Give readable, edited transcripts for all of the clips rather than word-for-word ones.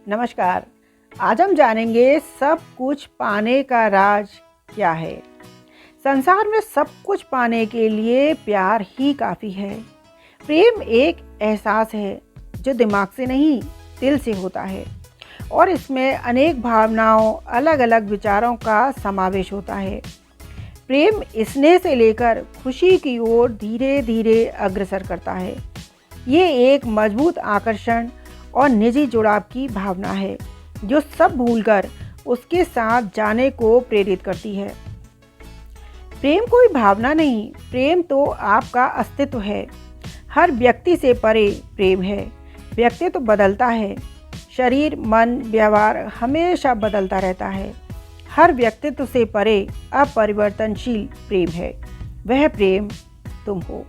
नमस्कार। आज हम जानेंगे सब कुछ पाने का राज क्या है। संसार में सब कुछ पाने के लिए प्यार ही काफ़ी है। प्रेम एक एहसास है जो दिमाग से नहीं दिल से होता है और इसमें अनेक भावनाओं अलग अलग विचारों का समावेश होता है। प्रेम स्नेह से लेकर खुशी की ओर धीरे धीरे अग्रसर करता है। ये एक मजबूत आकर्षण और निजी जुड़ाव की भावना है जो सब भूलकर उसके साथ जाने को प्रेरित करती है। प्रेम कोई भावना नहीं, प्रेम तो आपका अस्तित्व है। हर व्यक्ति से परे प्रेम है। व्यक्तित्व तो बदलता है, शरीर मन व्यवहार हमेशा बदलता रहता है। हर व्यक्तित्व से परे अपरिवर्तनशील प्रेम है। वह प्रेम तुम हो।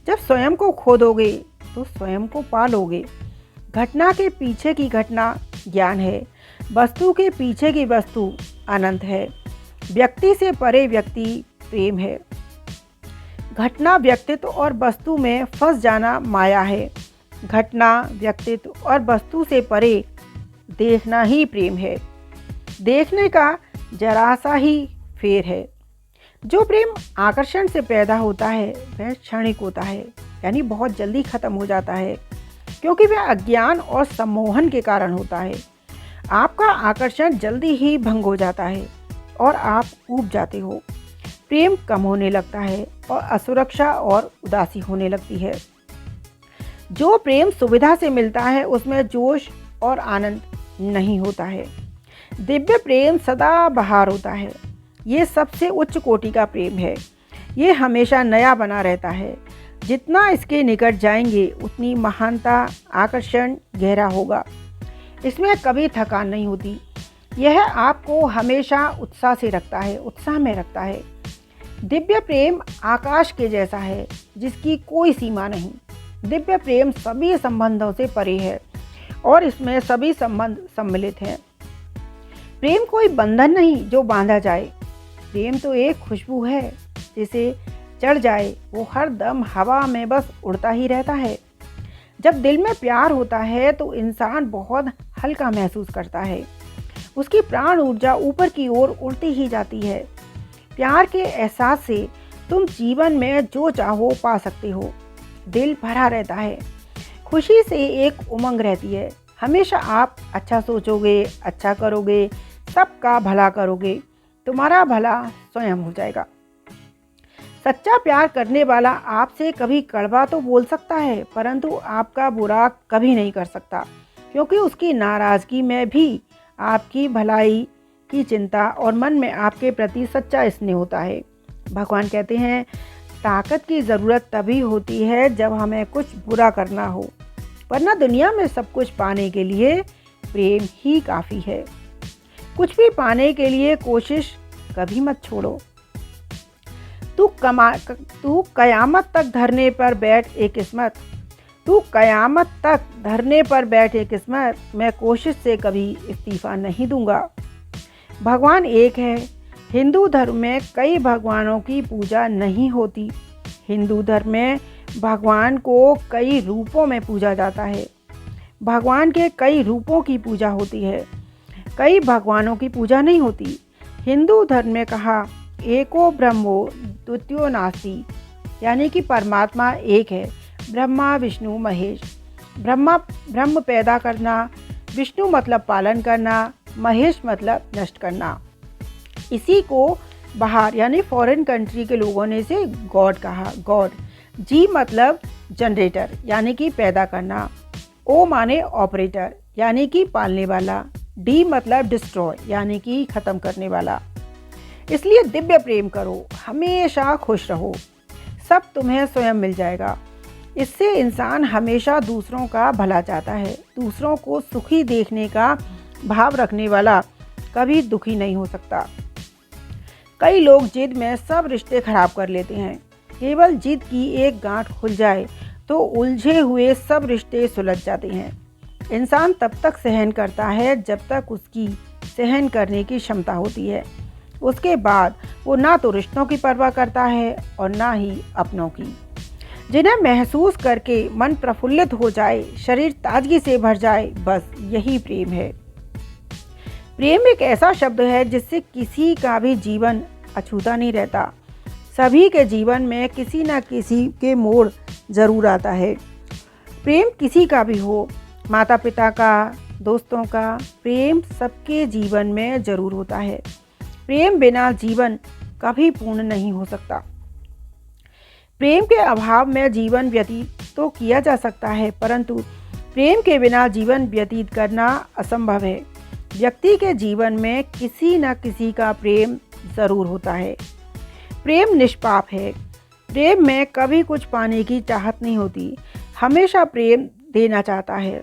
जब स्वयं को खो दोगे तो स्वयं को पालोगे। घटना के पीछे की घटना ज्ञान है, वस्तु के पीछे की वस्तु अनंत है। व्यक्ति से परे व्यक्ति प्रेम है। घटना व्यक्तित्व और वस्तु में फंस जाना माया है। घटना व्यक्तित्व और वस्तु से परे देखना ही प्रेम है। देखने का जरा सा ही फेर है। जो प्रेम आकर्षण से पैदा होता है वह क्षणिक होता है, यानी बहुत जल्दी खत्म हो जाता है, क्योंकि वह अज्ञान और सम्मोहन के कारण होता है। आपका आकर्षण जल्दी ही भंग हो जाता है और आप ऊब जाते हो। प्रेम कम होने लगता है और असुरक्षा और उदासी होने लगती है। जो प्रेम सुविधा से मिलता है उसमें जोश और आनंद नहीं होता है। दिव्य प्रेम सदा बहार होता है। ये सबसे उच्च कोटि का प्रेम है। ये हमेशा नया बना रहता है। जितना इसके निकट जाएंगे उतनी महानता आकर्षण गहरा होगा। इसमें कभी थकान नहीं होती। यह आपको हमेशा उत्साह में रखता है। दिव्य प्रेम आकाश के जैसा है जिसकी कोई सीमा नहीं। दिव्य प्रेम सभी संबंधों से परे है और इसमें सभी संबंध सम्मिलित हैं। प्रेम कोई बंधन नहीं जो बांधा जाए। प्रेम तो एक खुशबू है, जिसे चढ़ जाए वो हर दम हवा में बस उड़ता ही रहता है। जब दिल में प्यार होता है तो इंसान बहुत हल्का महसूस करता है। उसकी प्राण ऊर्जा ऊपर की ओर उड़ती ही जाती है। प्यार के एहसास से तुम जीवन में जो चाहो पा सकते हो। दिल भरा रहता है। खुशी से एक उमंग रहती है। हमेशा आप अच्छा सोचोगे, अच्छा करोगे, सबका भला करोगे। तुम्हारा भला स्वयं हो जाएगा। सच्चा प्यार करने वाला आपसे कभी कड़वा तो बोल सकता है, परंतु आपका बुरा कभी नहीं कर सकता, क्योंकि उसकी नाराज़गी में भी आपकी भलाई की चिंता और मन में आपके प्रति सच्चा स्नेह होता है। भगवान कहते हैं, ताकत की ज़रूरत तभी होती है जब हमें कुछ बुरा करना हो, वरना दुनिया में सब कुछ पाने के लिए प्रेम ही काफ़ी है। कुछ भी पाने के लिए कोशिश कभी मत छोड़ो। तू कयामत तक धरने पर बैठ एक किस्मत। तू कयामत तक धरने पर बैठ एक किस्मत। मैं कोशिश से कभी इस्तीफा नहीं दूंगा। भगवान एक है। हिंदू धर्म में कई भगवानों की पूजा नहीं होती। हिंदू धर्म में भगवान को कई रूपों में पूजा जाता है। भगवान के कई रूपों की पूजा होती है, कई भगवानों की पूजा नहीं होती। हिंदू धर्म में कहा एको ब्रह्मो द्वितीयो नास्ति, यानी कि परमात्मा एक है। ब्रह्मा विष्णु महेश। ब्रह्म पैदा करना, विष्णु मतलब पालन करना, महेश मतलब नष्ट करना। इसी को बाहर यानी फॉरेन कंट्री के लोगों ने इसे गॉड कहा। गॉड। जी मतलब जनरेटर यानी कि पैदा करना। ओ माने ऑपरेटर यानी कि पालने वाला। डी मतलब डिस्ट्रॉय यानी कि ख़त्म करने वाला। इसलिए दिव्य प्रेम करो, हमेशा खुश रहो, सब तुम्हें स्वयं मिल जाएगा। इससे इंसान हमेशा दूसरों का भला चाहता है। दूसरों को सुखी देखने का भाव रखने वाला कभी दुखी नहीं हो सकता। कई लोग जिद में सब रिश्ते खराब कर लेते हैं। केवल जिद की एक गांठ खुल जाए तो उलझे हुए सब रिश्ते सुलझ जाते हैं। इंसान तब तक सहन करता है जब तक उसकी सहन करने की क्षमता होती है। उसके बाद वो ना तो रिश्तों की परवाह करता है और ना ही अपनों की। जिन्हें महसूस करके मन प्रफुल्लित हो जाए, शरीर ताजगी से भर जाए, बस यही प्रेम है। प्रेम एक ऐसा शब्द है जिससे किसी का भी जीवन अछूता नहीं रहता। सभी के जीवन में किसी न किसी के मोड़ जरूर आता है। प्रेम किसी का भी हो, माता पिता का, दोस्तों का, प्रेम सबके जीवन में जरूर होता है। प्रेम बिना जीवन कभी पूर्ण नहीं हो सकता। प्रेम के अभाव में जीवन व्यतीत तो किया जा सकता है, परंतु प्रेम के बिना जीवन व्यतीत करना असंभव है। व्यक्ति के जीवन में किसी न किसी का प्रेम जरूर होता है। प्रेम निष्पाप है। प्रेम में कभी कुछ पाने की चाहत नहीं होती, हमेशा प्रेम देना चाहता है।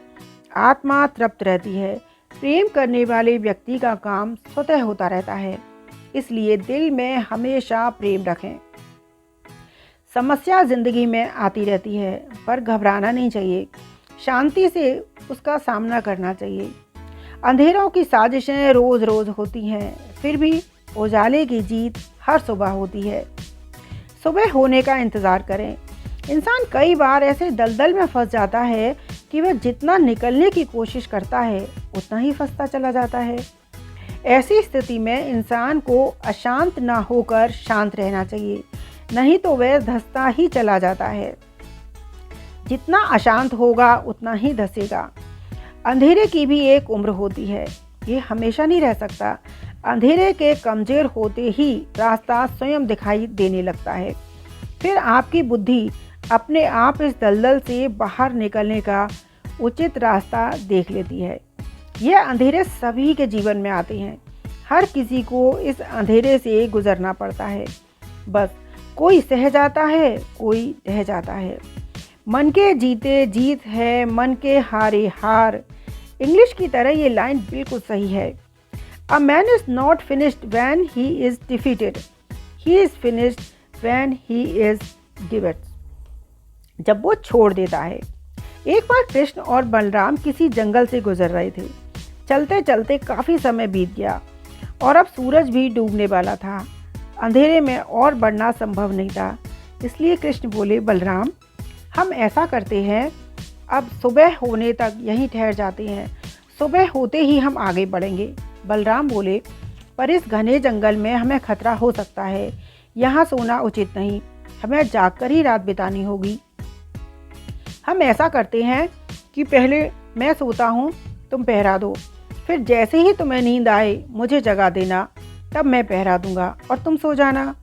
आत्मा तृप्त रहती है। प्रेम करने वाले व्यक्ति का काम स्वतः होता रहता है, इसलिए दिल में हमेशा प्रेम रखें। समस्या जिंदगी में आती रहती है, पर घबराना नहीं चाहिए। शांति से उसका सामना करना चाहिए। अंधेरों की साजिशें रोज़ रोज़ होती हैं, फिर भी उजाले की जीत हर सुबह होती है। सुबह होने का इंतज़ार करें। इंसान कई बार ऐसे दलदल में फंस जाता है कि वह जितना निकलने की कोशिश करता है उतना ही फंसता चला जाता है। ऐसी स्थिति में इंसान को अशांत ना होकर शांत रहना चाहिए, नहीं तो वह धंसता ही चला जाता है। जितना अशांत होगा उतना ही धंसेगा। अंधेरे की भी एक उम्र होती है, ये हमेशा नहीं रह सकता। अंधेरे के कमजोर होते ही रास्ता स्वयं दिखाई देने लगता है। फिर आपकी बुद्धि अपने आप इस दलदल से बाहर निकलने का उचित रास्ता देख लेती है। यह अंधेरे सभी के जीवन में आते हैं। हर किसी को इस अंधेरे से गुजरना पड़ता है। बस कोई सह जाता है, कोई रह जाता है। मन के जीते जीत है, मन के हारे हार। इंग्लिश की तरह ये लाइन बिल्कुल सही है। A man is not finished when he is defeated. He is finished when he is given. जब वो छोड़ देता है। एक बार कृष्ण और बलराम किसी जंगल से गुजर रहे थे। चलते चलते काफ़ी समय बीत गया और अब सूरज भी डूबने वाला था। अंधेरे में और बढ़ना संभव नहीं था, इसलिए कृष्ण बोले, बलराम हम ऐसा करते हैं, अब सुबह होने तक यहीं ठहर जाते हैं, सुबह होते ही हम आगे बढ़ेंगे। बलराम बोले, पर इस घने जंगल में हमें खतरा हो सकता है, यहाँ सोना उचित नहीं, हमें जागकर ही रात बितानी होगी। हम ऐसा करते हैं कि पहले मैं सोता हूँ, तुम पहरा दो, फिर जैसे ही तुम्हें नींद आए मुझे जगा देना, तब मैं पहरा दूंगा और तुम सो जाना।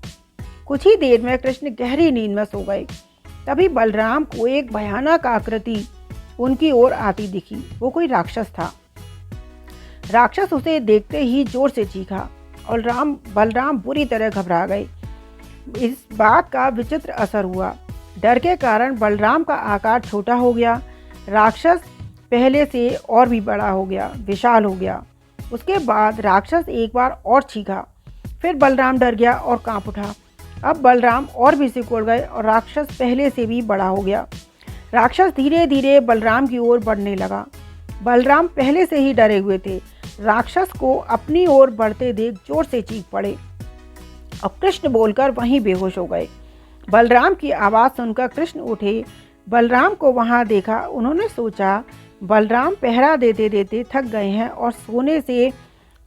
कुछ ही देर में कृष्ण गहरी नींद में सो गए। तभी बलराम को एक भयानक आकृति उनकी ओर आती दिखी। वो कोई राक्षस था। राक्षस उसे देखते ही जोर से चीखा और बलराम बुरी तरह घबरा गए। इस बात का विचित्र असर हुआ। डर के कारण बलराम का आकार छोटा हो गया। राक्षस पहले से और भी बड़ा हो गया, विशाल हो गया। उसके बाद राक्षस एक बार और चीखा। फिर बलराम डर गया और कांप उठा। अब बलराम और भी सिकुड़ गए और राक्षस पहले से भी बड़ा हो गया। राक्षस धीरे धीरे बलराम की ओर बढ़ने लगा। बलराम पहले से ही डरे हुए थे। राक्षस को अपनी ओर बढ़ते देख जोर से चीख पड़े और कृष्ण बोलकर वहीं बेहोश हो गए। बलराम की आवाज़ सुनकर कृष्ण उठे। बलराम को वहां देखा। उन्होंने सोचा बलराम पहरा देते देते थक गए हैं और सोने से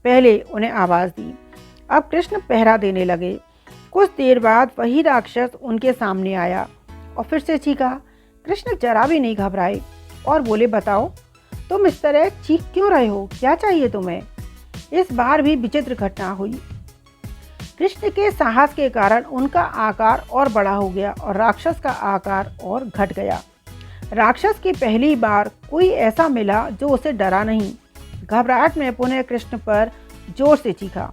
पहले उन्हें आवाज़ दी। अब कृष्ण पहरा देने लगे। कुछ देर बाद वही राक्षस उनके सामने आया और फिर से चीखा। कृष्ण जरा भी नहीं घबराए और बोले, बताओ तुम इस तरह चीख क्यों रहे हो, क्या चाहिए तुम्हें? इस बार भी विचित्र घटना हुई। कृष्ण के साहस के कारण उनका आकार और बड़ा हो गया और राक्षस का आकार और घट गया। राक्षस की पहली बार कोई ऐसा मिला जो उसे डरा नहीं। घबराहट में पुनः कृष्ण पर जोर से चीखा।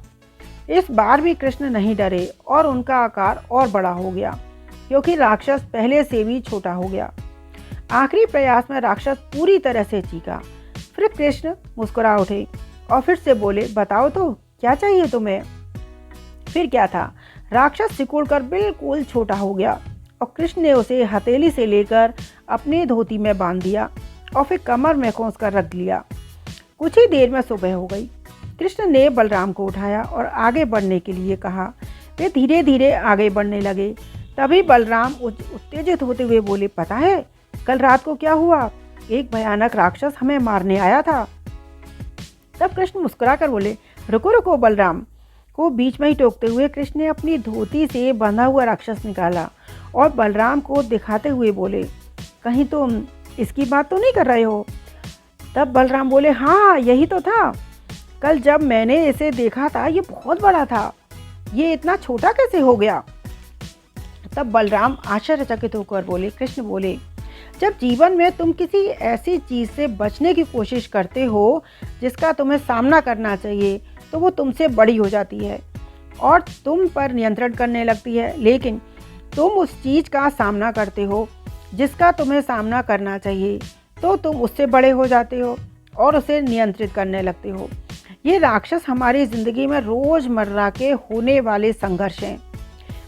इस बार भी कृष्ण नहीं डरे और उनका आकार और बड़ा हो गया, क्योंकि राक्षस पहले से भी छोटा हो गया। आखिरी प्रयास में राक्षस पूरी तरह से चीखा। फिर कृष्ण मुस्कुरा उठे और फिर से बोले, बताओ तो क्या चाहिए तुम्हें? फिर क्या था, राक्षस सिकुड़कर बिल्कुल छोटा हो गया और कृष्ण ने उसे हथेली से लेकर अपने धोती में बांध दिया और फिर कमर में खोस कर रख लिया। कुछ ही देर में सुबह हो गई। कृष्ण ने बलराम को उठाया और आगे बढ़ने के लिए कहा। वे धीरे धीरे आगे बढ़ने लगे। तभी बलराम उत्तेजित होते हुए बोले, पता है कल रात को क्या हुआ? एक भयानक राक्षस हमें मारने आया था। तब कृष्ण मुस्कुराकर बोले, रुको रुको। बलराम को बीच में ही टोकते हुए कृष्ण ने अपनी धोती से बंधा हुआ राक्षस निकाला और बलराम को दिखाते हुए बोले, कहीं तुम इसकी बात तो नहीं कर रहे हो? तब बलराम बोले, हाँ यही तो था। कल जब मैंने इसे देखा था ये बहुत बड़ा था, ये इतना छोटा कैसे हो गया? तब बलराम आश्चर्यचकित होकर बोले, कृष्ण बोले, जब जीवन में तुम किसी ऐसी चीज़ से बचने की कोशिश करते हो जिसका तुम्हें सामना करना चाहिए, तो वो तुमसे बड़ी हो जाती है और तुम पर नियंत्रण करने लगती है। लेकिन तुम उस चीज़ का सामना करते हो जिसका तुम्हें सामना करना चाहिए, तो तुम उससे बड़े हो जाते हो और उसे नियंत्रित करने लगते हो। ये राक्षस हमारी ज़िंदगी में रोज़मर्रा के होने वाले संघर्ष हैं,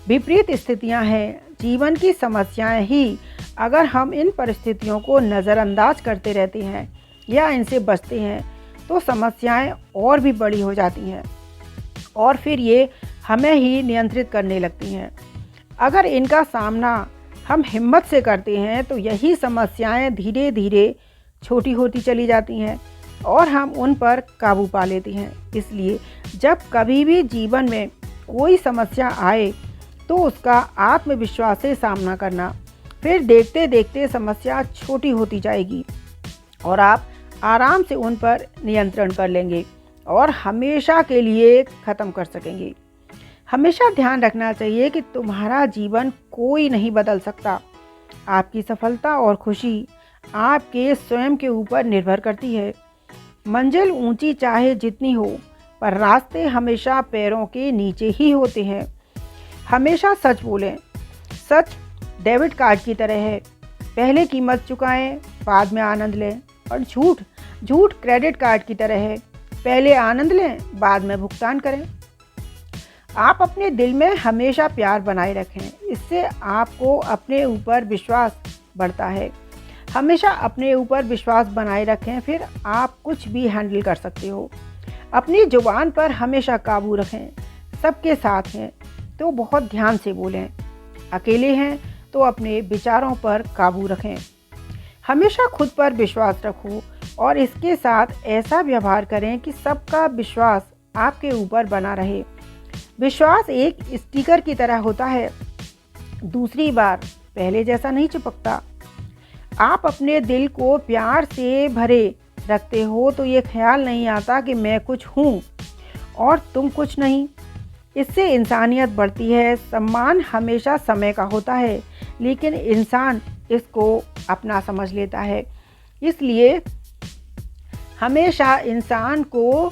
विपरीत स्थितियां हैं, जीवन की समस्याएं ही। अगर हम इन परिस्थितियों को नज़रअंदाज करते रहते हैं या इनसे बचते हैं तो समस्याएं और भी बड़ी हो जाती हैं और फिर ये हमें ही नियंत्रित करने लगती हैं। अगर इनका सामना हम हिम्मत से करते हैं तो यही समस्याएं धीरे धीरे छोटी होती चली जाती हैं और हम उन पर काबू पा लेते हैं। इसलिए जब कभी भी जीवन में कोई समस्या आए तो उसका आत्मविश्वास से सामना करना, फिर देखते देखते समस्या छोटी होती जाएगी और आप आराम से उन पर नियंत्रण कर लेंगे और हमेशा के लिए ख़त्म कर सकेंगे। हमेशा ध्यान रखना चाहिए कि तुम्हारा जीवन कोई नहीं बदल सकता। आपकी सफलता और खुशी आपके स्वयं के ऊपर निर्भर करती है। मंजिल ऊंची चाहे जितनी हो, पर रास्ते हमेशा पैरों के नीचे ही होते हैं। हमेशा सच बोलें। सच डेबिट कार्ड की तरह है, पहले कीमत चुकाएं, बाद में आनंद लें। और झूठ क्रेडिट कार्ड की तरह है, पहले आनंद लें, बाद में भुगतान करें। आप अपने दिल में हमेशा प्यार बनाए रखें, इससे आपको अपने ऊपर विश्वास बढ़ता है। हमेशा अपने ऊपर विश्वास बनाए रखें, फिर आप कुछ भी हैंडल कर सकते हो। अपनी जुबान पर हमेशा काबू रखें। सबके साथ हैं तो बहुत ध्यान से बोलें, अकेले हैं तो अपने विचारों पर काबू रखें। हमेशा खुद पर विश्वास रखो और इसके साथ ऐसा व्यवहार करें कि सबका विश्वास आपके ऊपर बना रहे। विश्वास एक स्टिकर की तरह होता है, दूसरी बार पहले जैसा नहीं चिपकता। आप अपने दिल को प्यार से भरे रखते हो तो ये ख्याल नहीं आता कि मैं कुछ हूँ और तुम कुछ नहीं। इससे इंसानियत बढ़ती है। सम्मान हमेशा समय का होता है, लेकिन इंसान इसको अपना समझ लेता है। इसलिए हमेशा इंसान को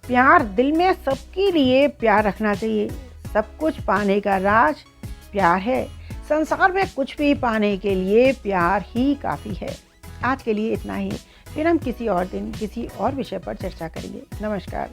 प्यार, दिल में सबके लिए प्यार रखना चाहिए। सब कुछ पाने का राज प्यार है। संसार में कुछ भी पाने के लिए प्यार ही काफ़ी है। आज के लिए इतना ही, फिर हम किसी और दिन किसी और विषय पर चर्चा करेंगे। नमस्कार।